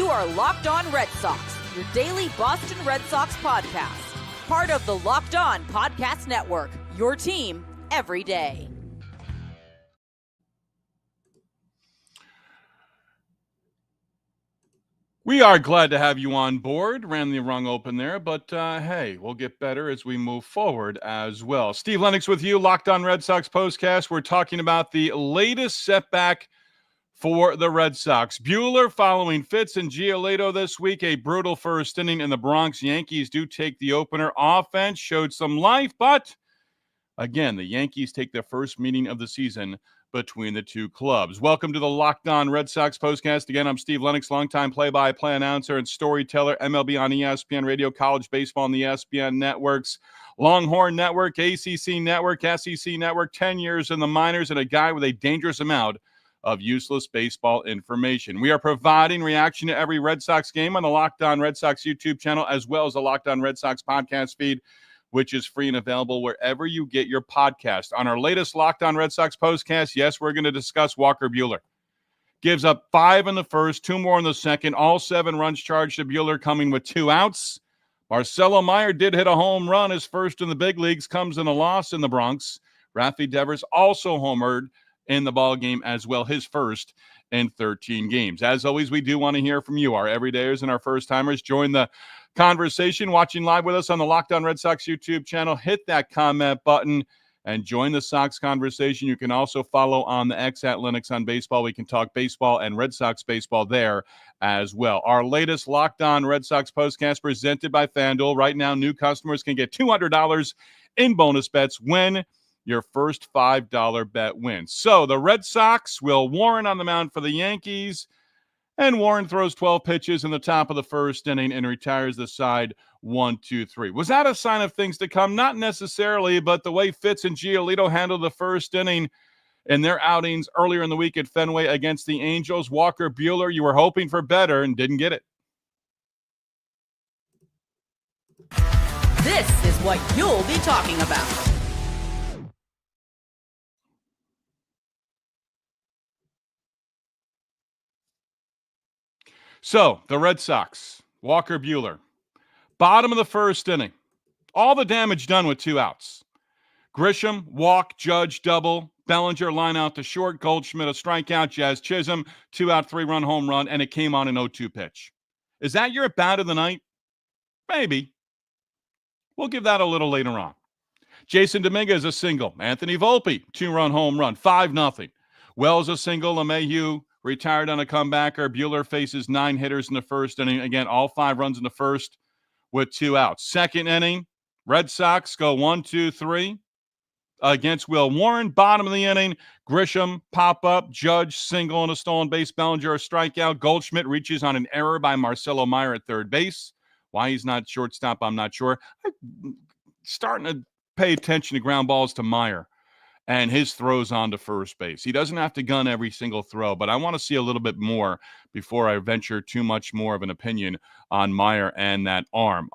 You are Locked On Red Sox, your daily Boston Red Sox podcast. Part of the Locked On Podcast Network, your team every day. We are glad to have you on board. Ran the wrong open there, but hey, we'll get better as we move forward as well. Steve Lennox with you, Locked On Red Sox Postcast. We're talking about the latest setback for the Red Sox. Buehler following Fitz and Giolito this week. A brutal first inning in the Bronx. Yankees do take the opener. Offense showed some life, but again, the Yankees take their first meeting of the season between the two clubs. Welcome to the Locked On Red Sox Postcast. Again, I'm Steve Lennox, longtime play-by-play announcer and storyteller, MLB on ESPN Radio, college baseball on the ESPN networks, Longhorn Network, ACC Network, SEC Network, 10 years in the minors, and a guy with a dangerous amount of useless baseball information. We are providing reaction to every Red Sox game on the Locked On Red Sox YouTube channel, as well as the Locked On Red Sox podcast feed, which is free and available wherever you get your podcast. On our latest Locked On Red Sox postcast, yes, we're going to discuss Walker Buehler. Gives up 5 in the first, 2 more in the second, all 7 runs charged to Buehler coming with 2 outs. Marcelo Mayer did hit a home run. His first in the big leagues, comes in a loss in the Bronx. Rafael Devers also homered in the ball game as well, his first in 13 games. As always, we do want to hear from you, our everydayers and our first-timers. Join the conversation, watching live with us on the Locked On Red Sox YouTube channel. Hit that comment button and join the Sox conversation. You can also follow on the X at Lennox on Baseball. We can talk baseball and Red Sox baseball there as well. Our latest Locked On Red Sox postcast presented by FanDuel. Right now, new customers can get $200 in bonus bets when your first $5 bet wins. So the Red Sox will Warren on the mound for the Yankees, and Warren throws 12 pitches in the top of the first inning and retires the side 1-2-3. Was that a sign of things to come? Not necessarily, but the way Fitz and Giolito handled the first inning in their outings earlier in the week at Fenway against the Angels. Walker Buehler, you were hoping for better and didn't get it. This is what you'll be talking about. So, the Red Sox, Walker Buehler, bottom of the first inning. All the damage done with 2 outs. Grisham, walk, Judge, double. Bellinger, line out to short. Goldschmidt, a strikeout. Jazz Chisholm, 2-out, 3-run home run, and it came on an 0-2 pitch. Is that your at-bat of the night? Maybe. We'll give that a little later on. Jason Dominguez, a single. Anthony Volpe, 2-run home run, 5-0. Wells, a single. LeMahieu retired on a comebacker. Buehler faces 9 hitters in the first inning. Again, all 5 runs in the first with 2 outs. Second inning, Red Sox go 1-2-3 against Will Warren. Bottom of the inning, Grisham, pop-up, Judge, single and a stolen base. Bellinger, a strikeout. Goldschmidt reaches on an error by Marcelo Mayer at third base. Why he's not shortstop, I'm not sure. I'm starting to pay attention to ground balls to Mayer and his throws onto first base. He doesn't have to gun every single throw, but I want to see a little bit more before I venture too much more of an opinion on Mayer and that arm.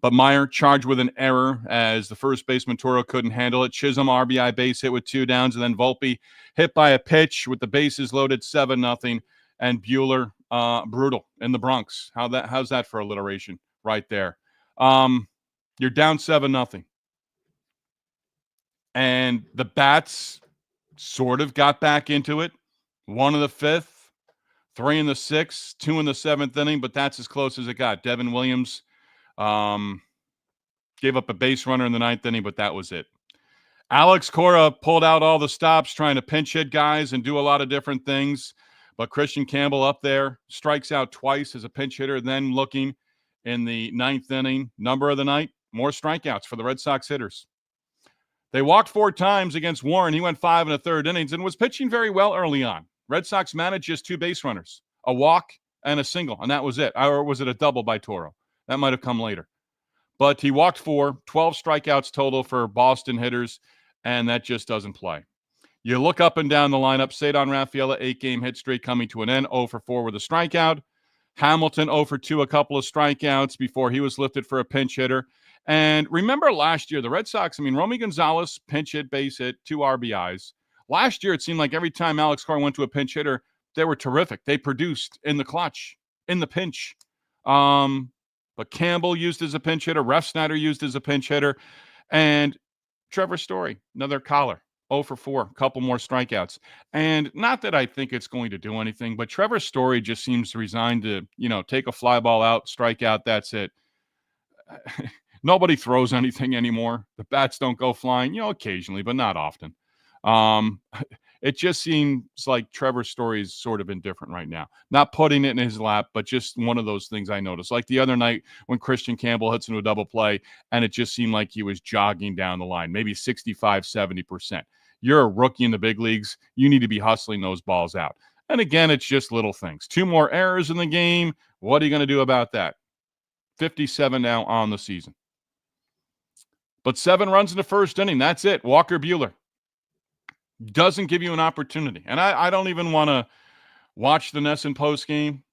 But Mayer charged with an error as the first baseman Toro couldn't handle it. Chisholm RBI base hit with 2 downs, and then Volpe hit by a pitch with the bases loaded 7-0. And Buehler brutal in the Bronx. How's that for alliteration right there? You're down 7-0. And the bats sort of got back into it. 1 in the 5th, 3 in the 6th, 2 in the 7th inning, but that's as close as it got. Devin Williams gave up a base runner in the 9th inning, but that was it. Alex Cora pulled out all the stops, trying to pinch hit guys and do a lot of different things. But Christian Campbell up there strikes out twice as a pinch hitter, then looking in the 9th inning. Number of the night, more strikeouts for the Red Sox hitters. They walked 4 times against Warren. He went 5 1/3 innings and was pitching very well early on. Red Sox managed just 2 base runners, a walk and a single, and that was it. Or was it a double by Toro? That might have come later. But he walked 4, 12 strikeouts total for Boston hitters, and that just doesn't play. You look up and down the lineup. Cedar Rafaela, 8-game hit streak coming to an end, 0 for 4 with a strikeout. Hamilton, 0 for 2, a couple of strikeouts before he was lifted for a pinch hitter. And remember last year, the Red Sox, Romy Gonzalez, pinch hit, base hit, 2 RBIs. Last year, it seemed like every time Alex Cora went to a pinch hitter, they were terrific. They produced in the clutch. in the pinch. But Campbell used as a pinch hitter. Snyder used as a pinch hitter. And Trevor Story, another collar. 0 for 4, a couple more strikeouts. And not that I think it's going to do anything, but Trevor Story just seems resigned to, take a fly ball out, strike out, that's it. Nobody throws anything anymore. The bats don't go flying, occasionally, but not often. It just seems like Trevor Story is sort of indifferent right now. Not putting it in his lap, but just one of those things I noticed. Like the other night when Christian Campbell hits into a double play, and it just seemed like he was jogging down the line, maybe 65, 70%. You're a rookie in the big leagues. You need to be hustling those balls out. And again, it's just little things. 2 more errors in the game. What are you going to do about that? 57 now on the season. But 7 runs in the first inning. That's it. Walker Buehler doesn't give you an opportunity. And I don't even want to watch the Nesson post game.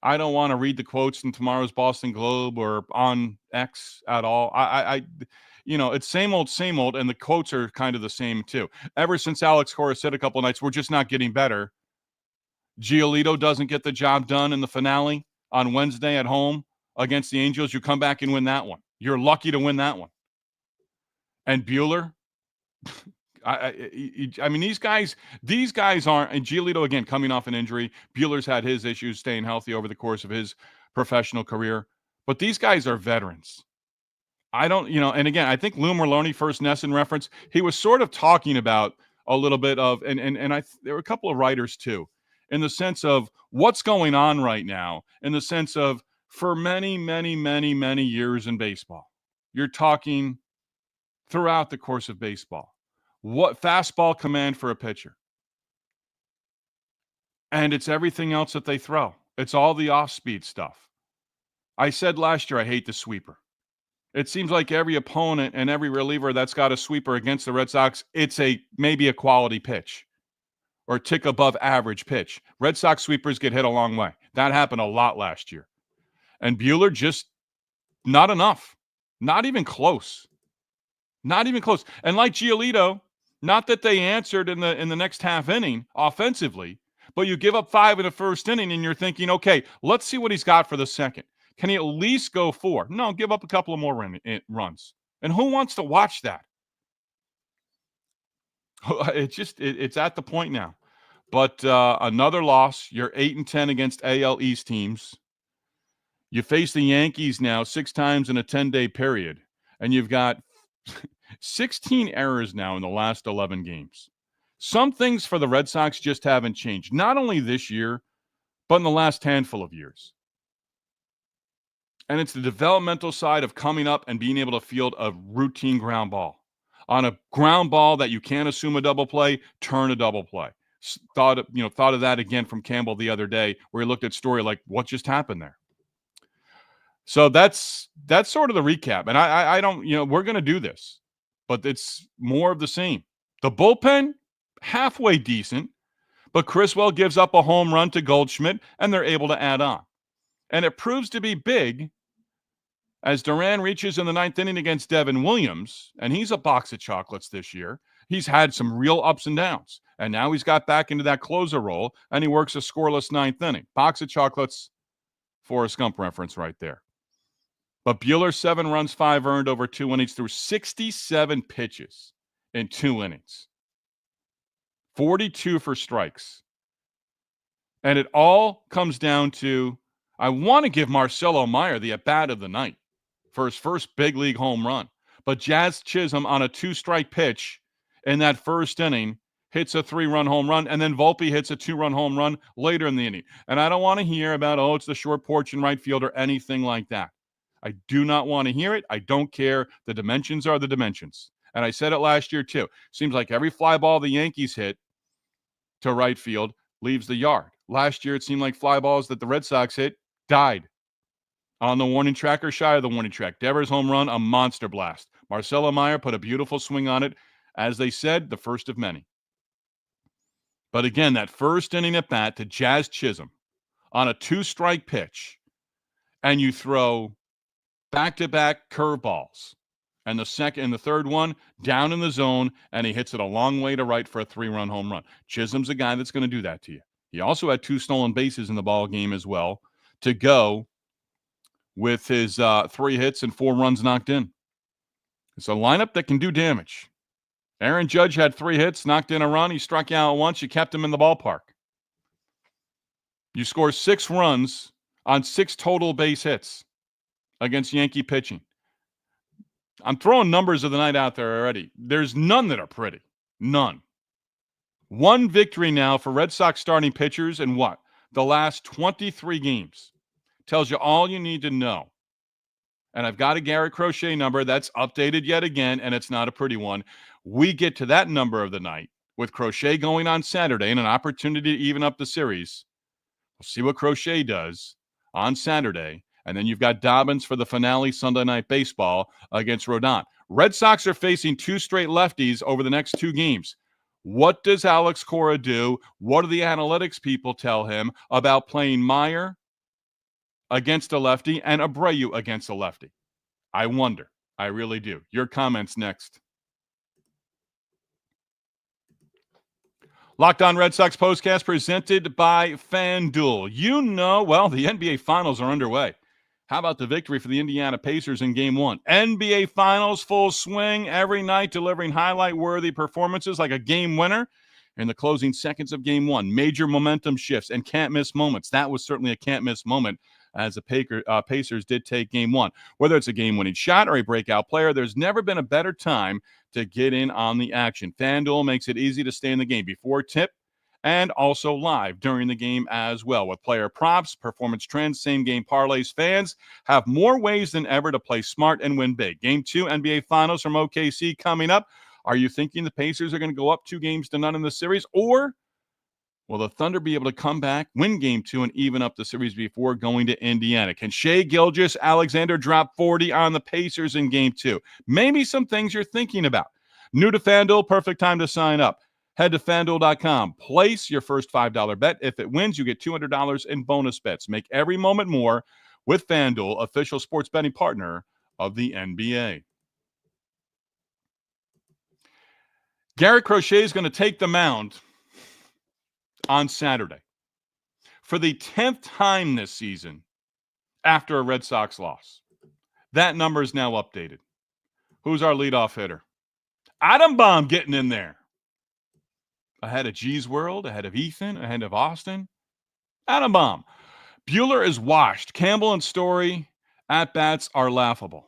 I don't want to read the quotes in tomorrow's Boston Globe or on X at all. It's same old, and the quotes are kind of the same too. Ever since Alex Cora said a couple of nights, we're just not getting better. Giolito doesn't get the job done in the finale on Wednesday at home against the Angels. You come back and win that one. You're lucky to win that one. And Buehler, I mean, these guys aren't, and Giolito, again, coming off an injury. Buehler's had his issues staying healthy over the course of his professional career. But these guys are veterans. I don't, and again, I think Lou Merlone, first Nesson reference, he was sort of talking about a little bit of, and there were a couple of writers too, in the sense of what's going on right now, in the sense of for many, many, many, many years in baseball, you're talking throughout the course of baseball. What fastball command for a pitcher? And it's everything else that they throw. It's all the off-speed stuff. I said last year I hate the sweeper. It seems like every opponent and every reliever that's got a sweeper against the Red Sox, it's maybe a quality pitch or tick above average pitch. Red Sox sweepers get hit a long way. That happened a lot last year. And Buehler just not enough. Not even close. Not even close. And like Giolito, not that they answered in the next half inning offensively, but you give up 5 in the first inning and you're thinking, okay, let's see what he's got for the second. Can he at least go 4? No, give up a couple of more runs. And who wants to watch that? It's at the point now. But another loss. You're 8-10 against AL East teams. You face the Yankees now 6 times in a 10-day period, and you've got 16 errors now in the last 11 games. Some things for the Red Sox just haven't changed, not only this year, but in the last handful of years. And it's the developmental side of coming up and being able to field a routine ground ball. On a ground ball that you can't assume a double play, turn a double play. Thought of that again from Campbell the other day, where he looked at Story like, what just happened there? So that's sort of the recap. And I don't, we're going to do this, but it's more of the same. The bullpen, halfway decent, but Criswell gives up a home run to Goldschmidt, and they're able to add on. And it proves to be big as Duran reaches in the 9th inning against Devin Williams, and he's a box of chocolates this year. He's had some real ups and downs, and now he's got back into that closer role, and he works a scoreless 9th inning. Box of chocolates, Forrest Gump reference right there. But Buehler, 7 runs, 5 earned over 2 innings through 67 pitches in 2 innings. 42 for strikes. And it all comes down to, I want to give Marcelo Mayer the at-bat of the night for his first big league home run. But Jazz Chisholm on a 2-strike pitch in that first inning hits a 3-run home run, and then Volpe hits a 2-run home run later in the inning. And I don't want to hear about, it's the short porch in right field or anything like that. I do not want to hear it. I don't care. The dimensions are the dimensions. And I said it last year too. Seems like every fly ball the Yankees hit to right field leaves the yard. Last year, it seemed like fly balls that the Red Sox hit died on the warning track or shy of the warning track. Devers home run, a monster blast. Marcelo Mayer put a beautiful swing on it. As they said, the first of many. But again, that first inning at bat to Jazz Chisholm on a 2-strike pitch, and you throw back-to-back curveballs, and the third one down in the zone, and he hits it a long way to right for a 3-run home run. Chisholm's a guy that's going to do that to you. He also had 2 stolen bases in the ball game as well to go with his 3 hits and 4 runs knocked in. It's a lineup that can do damage. Aaron Judge had 3 hits, knocked in a run. He struck you out once. You kept him in the ballpark. You score 6 runs on 6 total base hits against Yankee pitching. I'm throwing numbers of the night out there already. There's none that are pretty. None. 1 victory now for Red Sox starting pitchers in what? The last 23 games. Tells you all you need to know. And I've got a Garrett Crochet number that's updated yet again, and it's not a pretty one. We get to that number of the night with Crochet going on Saturday and an opportunity to even up the series. We'll see what Crochet does on Saturday. And then you've got Dobbins for the finale Sunday Night Baseball against Rodon. Red Sox are facing 2 straight lefties over the next 2 games. What does Alex Cora do? What do the analytics people tell him about playing Mayer against a lefty and Abreu against a lefty? I wonder. I really do. Your comments next. Locked On Red Sox postcast presented by FanDuel. The NBA Finals are underway. How about the victory for the Indiana Pacers in Game 1? NBA Finals full swing every night, delivering highlight-worthy performances like a game winner in the closing seconds of Game 1. Major momentum shifts and can't-miss moments. That was certainly a can't-miss moment as the Pacers did take Game 1. Whether it's a game-winning shot or a breakout player, there's never been a better time to get in on the action. FanDuel makes it easy to stay in the game before tip and also live during the game as well. With player props, performance trends, same-game parlays, fans have more ways than ever to play smart and win big. Game 2 NBA Finals from OKC coming up. Are you thinking the Pacers are going to go up 2-0 in the series, or will the Thunder be able to come back, win Game 2, and even up the series before going to Indiana? Can Shai Gilgeous-Alexander drop 40 on the Pacers in Game 2? Maybe some things you're thinking about. New to FanDuel, perfect time to sign up. Head to FanDuel.com. Place your first $5 bet. If it wins, you get $200 in bonus bets. Make every moment more with FanDuel, official sports betting partner of the NBA. Garrett Crochet is going to take the mound on Saturday for the 10th time this season after a Red Sox loss. That number is now updated. Who's our leadoff hitter? Adam Baum getting in there. Ahead of G's World, ahead of Ethan, ahead of Austin. Adam Baum. Buehler is washed. Campbell and Story at-bats are laughable.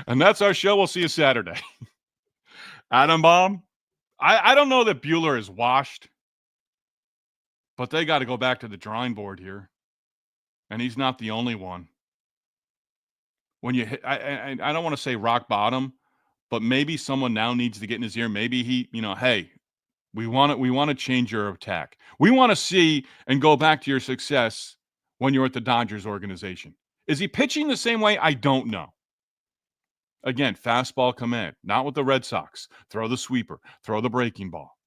And that's our show. We'll see you Saturday. Adam Baum. I don't know that Buehler is washed, but they got to go back to the drawing board here. And he's not the only one. When you hit, I don't want to say rock bottom, but maybe someone now needs to get in his ear. Maybe he, hey, we want to change your attack. We want to see and go back to your success when you're at the Dodgers organization. Is he pitching the same way? I don't know. Again, fastball command, not with the Red Sox. Throw the sweeper, throw the breaking ball.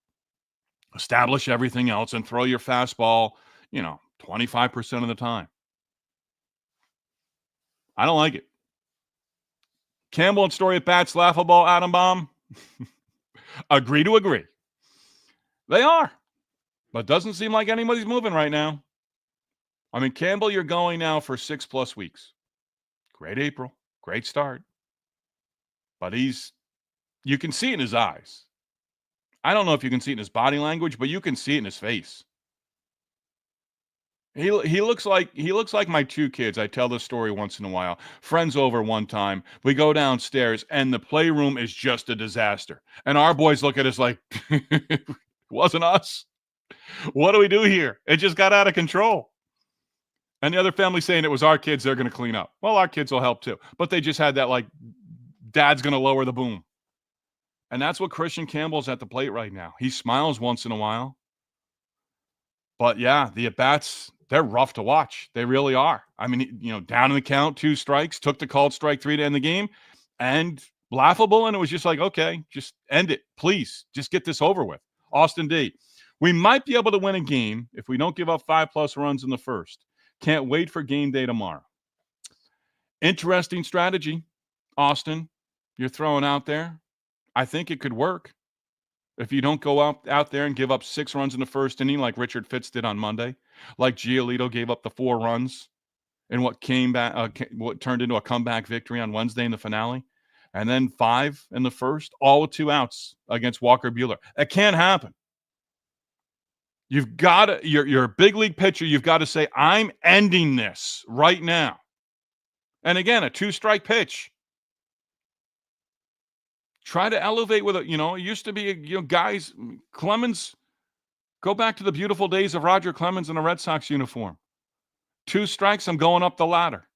Establish everything else and throw your fastball, 25% of the time. I don't like it. Campbell and Story at bats, laughable, Adam Baum. Agree to agree. They are. But doesn't seem like anybody's moving right now. I mean, Campbell, you're going now for 6+ weeks. Great April. Great start. But you can see it in his eyes. I don't know if you can see it in his body language, but you can see it in his face. He looks like my 2 kids. I tell this story once in a while. Friends over one time. We go downstairs, and the playroom is just a disaster. And our boys look at us like, it wasn't us. What do we do here? It just got out of control. And the other family saying it was our kids, they're going to clean up. Well, our kids will help too. But they just had that like, Dad's going to lower the boom. And that's what Christian Campbell's at the plate right now. He smiles once in a while. But yeah, the at-bats, they're rough to watch. They really are. I mean, down in the count, 2 strikes, took the called strike 3 to end the game, and laughable. And it was just like, okay, just end it. Please, just get this over with. Austin D. We might be able to win a game if we don't give up 5+ runs in the first. Can't wait for game day tomorrow. Interesting strategy, Austin, you're throwing out there. I think it could work. If you don't go out there and give up 6 runs in the first inning like Richard Fitz did on Monday, like Giolito gave up the 4 runs in what came back, what turned into a comeback victory on Wednesday in the finale, and then 5 in the first, all with 2 outs against Walker Buehler. It can't happen. You've got to, you're a big league pitcher. You've got to say, I'm ending this right now. And again, a 2-strike pitch. Try to elevate with it. It used to be, guys, Clemens, go back to the beautiful days of Roger Clemens in a Red Sox uniform. 2 strikes, I'm going up the ladder.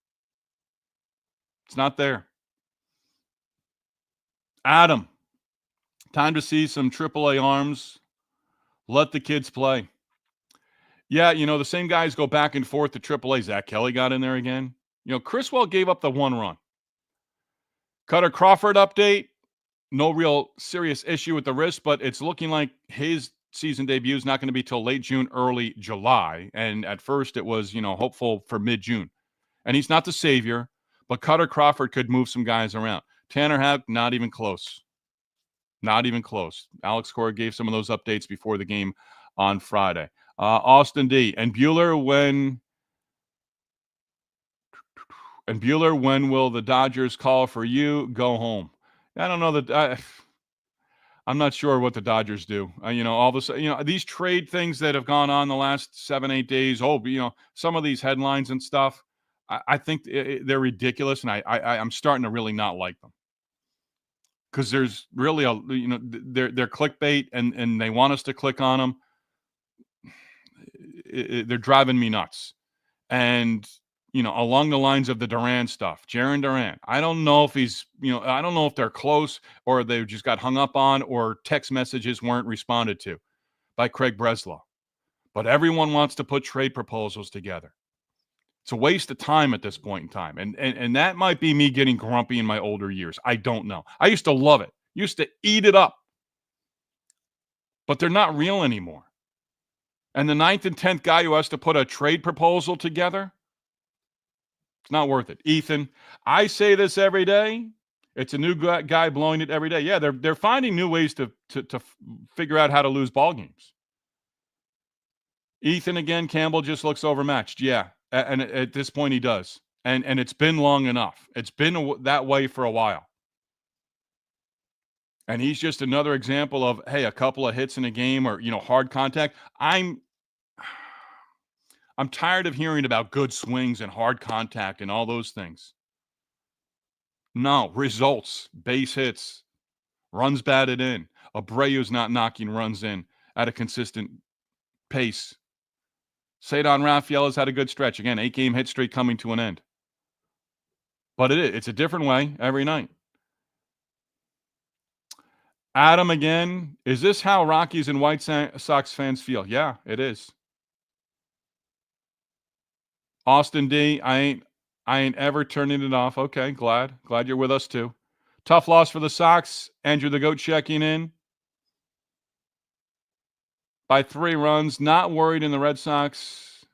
It's not there. Adam, time to see some AAA arms. Let the kids play. Yeah, the same guys go back and forth to AAA. Zach Kelly got in there again. Criswell gave up the 1 run. Cutter Crawford update. No real serious issue with the wrist, but it's looking like his season debut is not going to be till late June, early July. And at first it was, hopeful for mid-June. And he's not the savior, but Cutter Crawford could move some guys around. Tanner Houck, not even close. Not even close. Alex Cora gave some of those updates before the game on Friday. Austin D. And Buehler, when will the Dodgers call for you? Go home. I don't know that. I'm not sure what the Dodgers do. All of a sudden, these trade things that have gone on the last 7-8 days. Some of these headlines and stuff. I think they're ridiculous, and I'm starting to really not like them because there's really they're clickbait, and they want us to click on them. They're driving me nuts, and along the lines of the Duran stuff, Jarren Duran. I don't know if he's, I don't know if they're close or they just got hung up on or text messages weren't responded to by Craig Breslow. But everyone wants to put trade proposals together. It's a waste of time at this point in time. And that might be me getting grumpy in my older years. I don't know. I used to love it. Used to eat it up. But they're not real anymore. And the 9th and 10th guy who has to put a trade proposal together, it's not worth it. Ethan, I say this every day. It's a new guy blowing it every day. Yeah, they're finding new ways to figure out how to lose ball games. Ethan again, Campbell just looks overmatched. Yeah, and at this point he does. And it's been long enough. It's been that way for a while. And he's just another example of, hey, a couple of hits in a game or, hard contact. I'm tired of hearing about good swings and hard contact and all those things. No, results, base hits, runs batted in. Abreu's not knocking runs in at a consistent pace. Cedar Rafael has had a good stretch. Again, 8-game hit streak coming to an end. But it's a different way every night. Adam again, is this how Rockies and White Sox fans feel? Yeah, it is. Austin D, I ain't ever turning it off. Okay, glad you're with us too. Tough loss for the Sox. Andrew the Goat checking in. By 3 runs, not worried in the Red Sox.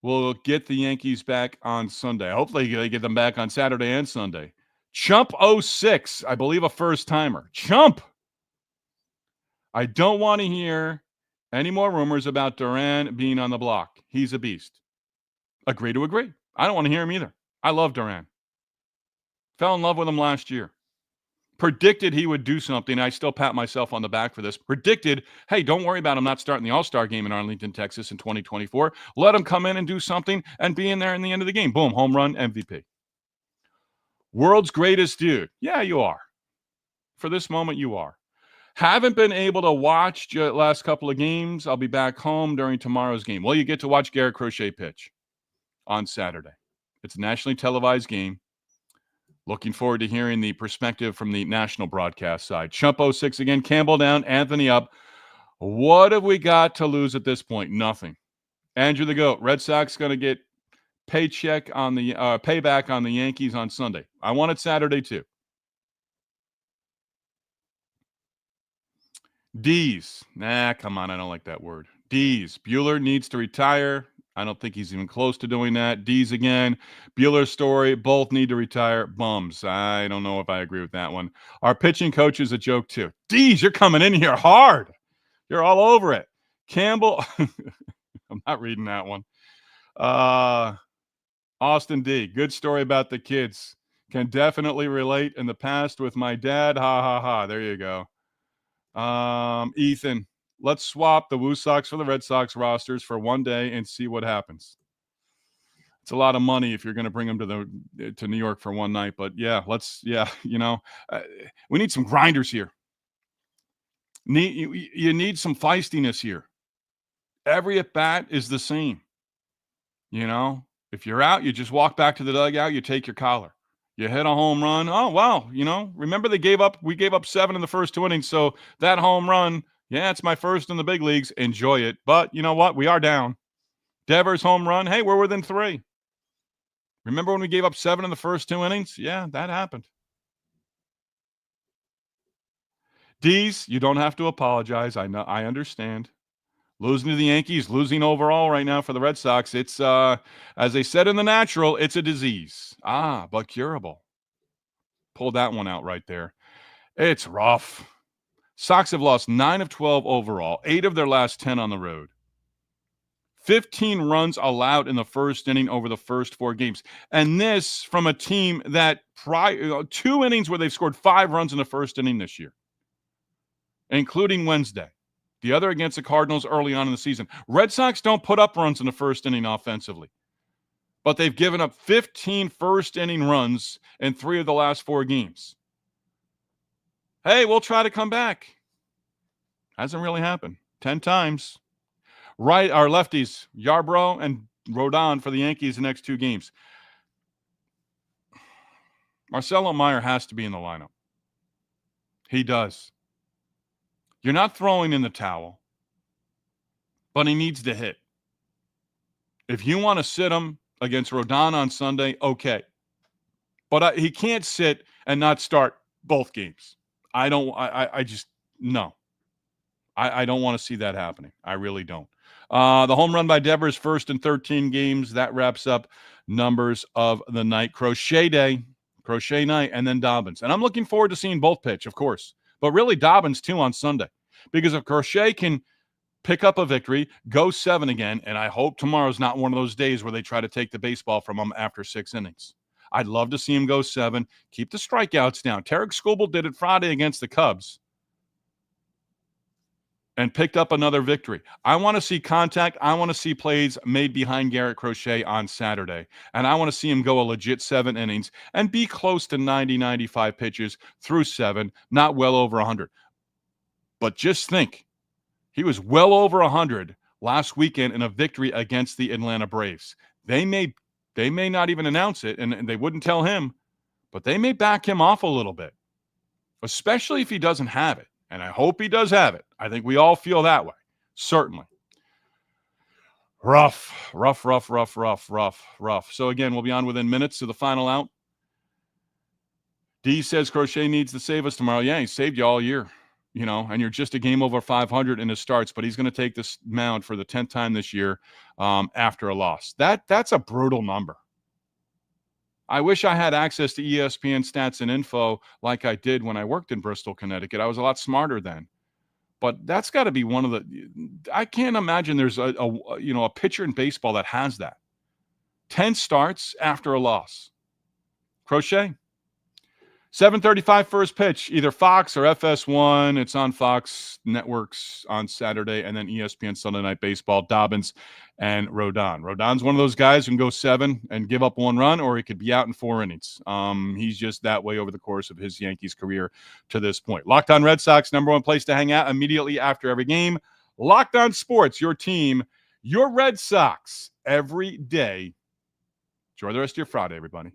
We'll get the Yankees back on Sunday. Hopefully they get them back on Saturday and Sunday. Chump 06, I believe a first-timer. Chump! I don't want to hear any more rumors about Duran being on the block. He's a beast. Agree to agree. I don't want to hear him either. I love Duran. Fell in love with him last year. Predicted he would do something. I still pat myself on the back for this. Predicted, hey, don't worry about him not starting the All-Star game in Arlington, Texas in 2024. Let him come in and do something and be in there in the end of the game. Boom, home run, MVP. World's greatest dude. Yeah, you are. For this moment, you are. Haven't been able to watch the last couple of games. I'll be back home during tomorrow's game. Well, you get to watch Garrett Crochet pitch on Saturday. It's a nationally televised game. Looking forward to hearing the perspective from the national broadcast side. Chump 06 again. Campbell down. Anthony up. What have we got to lose at this point? Nothing. Andrew the Goat. Red Sox going to get payback on the Yankees on Sunday. I want it Saturday too. D's. Nah, come on. I don't like that word. D's. Buehler needs to retire. I don't think he's even close to doing that. D's again. Buehler story. Both need to retire. Bums. I don't know if I agree with that one. Our pitching coach is a joke too. D's, you're coming in here hard. You're all over it. Campbell. I'm not reading that one. Austin D. Good story about the kids. Can definitely relate in the past with my dad. Ha, ha, ha. There you go. Ethan, let's swap the Woo Sox for the Red Sox rosters for one day and see what happens. It's a lot of money if you're going to bring them to New York for one night. But yeah, we need some grinders here. You need some feistiness here. Every at bat is the same. If you're out, you just walk back to the dugout, you take your collar. You hit a home run. Oh, wow. Remember we gave up 7 in the first 2 innings. So that home run, yeah, it's my first in the big leagues. Enjoy it. But you know what? We are down. Devers home run. Hey, we're within 3. Remember when we gave up 7 in the first 2 innings? Yeah, that happened. D's, you don't have to apologize. I know. I understand. Losing to the Yankees, losing overall right now for the Red Sox. It's, as they said in The Natural, it's a disease. But curable. Pulled that one out right there. It's rough. Sox have lost 9 of 12 overall, 8 of their last 10 on the road. 15 runs allowed in the first inning over the first 4 games. And this from a team that 2 innings where they've scored 5 runs in the first inning this year, including Wednesday. The other against the Cardinals early on in the season. Red Sox don't put up runs in the first inning offensively, but they've given up 15 first-inning runs in 3 of the last 4 games. Hey, we'll try to come back. Hasn't really happened. 10 times. Right, our lefties, Yarbrough and Rodon for the Yankees the next 2 games. Marcelo Mayer has to be in the lineup. He does. You're not throwing in the towel, but he needs to hit. If you want to sit him against Rodon on Sunday, okay. But he can't sit and not start both games. I don't want to see that happening. I really don't. The home run by Devers first in 13 games. That wraps up numbers of the night. Crochet night, and then Dobbins. And I'm looking forward to seeing both pitch, of course. But really Dobbins, too, on Sunday. Because if Crochet can pick up a victory, go 7 again, and I hope tomorrow's not one of those days where they try to take the baseball from him after 6 innings. I'd love to see him go 7, keep the strikeouts down. Tarek Skubal did it Friday against the Cubs and picked up another victory. I want to see contact. I want to see plays made behind Garrett Crochet on Saturday. And I want to see him go a legit 7 innings and be close to 90, 95 pitches through 7, not well over 100. But just think, he was well over 100 last weekend in a victory against the Atlanta Braves. They may not even announce it, and they wouldn't tell him, but they may back him off a little bit, especially if he doesn't have it. And I hope he does have it. I think we all feel that way. Certainly. Rough. So again, we'll be on within minutes to the final out. D says Crochet needs to save us tomorrow. Yeah, he saved you all year, and you're just a game over 500 in his starts, but he's going to take this mound for the 10th time this year after a loss. That's a brutal number. I wish I had access to ESPN stats and info like I did when I worked in Bristol, Connecticut. I was a lot smarter then. But that's got to be one of the – I can't imagine there's a pitcher in baseball that has that. 10 starts after a loss. Crochet. 7:35 first pitch, either Fox or FS1. It's on Fox Networks on Saturday, and then ESPN Sunday Night Baseball, Dobbins and Rodon. Rodon's one of those guys who can go 7 and give up 1 run, or he could be out in 4 innings. He's just that way over the course of his Yankees career to this point. Locked On Red Sox, #1 place to hang out immediately after every game. Locked On Sports, your team, your Red Sox, every day. Enjoy the rest of your Friday, everybody.